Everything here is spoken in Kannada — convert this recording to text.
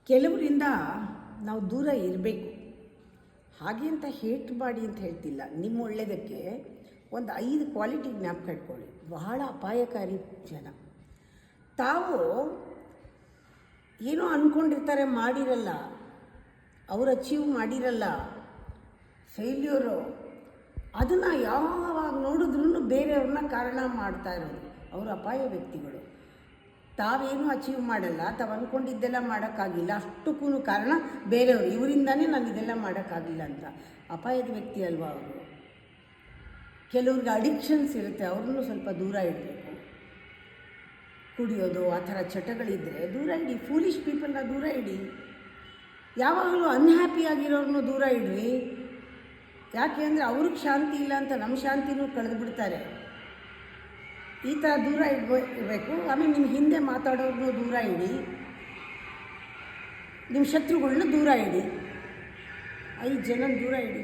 ಕೆಲವರಿಂದ ನಾವು ದೂರ ಇರಬೇಕು. ಹಾಗೆ ಅಂತ ಹೇಟ್ ಮಾಡಿ ಅಂತ ಹೇಳ್ತಿಲ್ಲ. ನಿಮ್ಮ ಒಳ್ಳೆಯದಕ್ಕೆ ಒಂದು 5 ಕ್ವಾಲಿಟಿ ಜ್ಞಾಪಕ ಇಟ್ಕೊಳ್ಳಿ. ಬಹಳ ಅಪಾಯಕಾರಿ ಜನ. ತಾವು ಏನೋ ಅಂದ್ಕೊಂಡಿರ್ತಾರೆ, ಮಾಡಿರಲ್ಲ, ಅವ್ರು ಅಚೀವ್ ಮಾಡಿರಲ್ಲ, ಫೇಲ್ಯೂರು. ಅದನ್ನು ಯಾವಾಗ ನೋಡಿದ್ರೂ ಬೇರೆಯವ್ರನ್ನ ಕಾರಣ ಮಾಡ್ತಾ ಇರೋದು. ಅವರು ಅಪಾಯ ವ್ಯಕ್ತಿಗಳು. ತಾವೇನು ಅಚೀವ್ ಮಾಡಲ್ಲ, ತಾವು ಅಂದ್ಕೊಂಡಿದ್ದೆಲ್ಲ ಮಾಡೋಕ್ಕಾಗಿಲ್ಲ, ಅಷ್ಟಕ್ಕೂ ಕಾರಣ ಬೇರೆಯವರು. ಇವರಿಂದನೇ ನಾನು ಇದೆಲ್ಲ ಮಾಡೋಕ್ಕಾಗಿಲ್ಲ ಅಂತ. ಅಪಾಯದ ವ್ಯಕ್ತಿ ಅಲ್ವಾ ಅವರು. ಕೆಲವ್ರಿಗೆ ಅಡಿಕ್ಷನ್ಸ್ ಇರುತ್ತೆ, ಅವ್ರನ್ನೂ ಸ್ವಲ್ಪ ದೂರ ಇಡಬೇಕು. ಕುಡಿಯೋದು ಆ ಥರ ಚಟಗಳಿದ್ದರೆ ದೂರ ಇಡಿ. ಫೂಲಿಶ್ ಪೀಪಲ್ನ ದೂರ ಇಡಿ. ಯಾವಾಗಲೂ ಅನ್ಹ್ಯಾಪಿಯಾಗಿರೋರನ್ನೂ ದೂರ ಇಡ್ರಿ. ಯಾಕೆ ಅಂದರೆ ಅವ್ರಿಗೆ ಶಾಂತಿ ಇಲ್ಲ ಅಂತ ನಮ್ಮ ಶಾಂತಿನೂ ಕಳೆದು ಬಿಡ್ತಾರೆ. ಈ ಥರ ದೂರ ಇರಬೇಕು. ಆಮೇಲೆ ನಿಮ್ಮ ಹಿಂದೆ ಮಾತಾಡೋರನ್ನೂ ದೂರ ಇಡಿ. ನಿಮ್ಮ ಶತ್ರುಗಳನ್ನ ದೂರ ಇಡಿ. 5 ಜನ ದೂರ ಇಡಿ.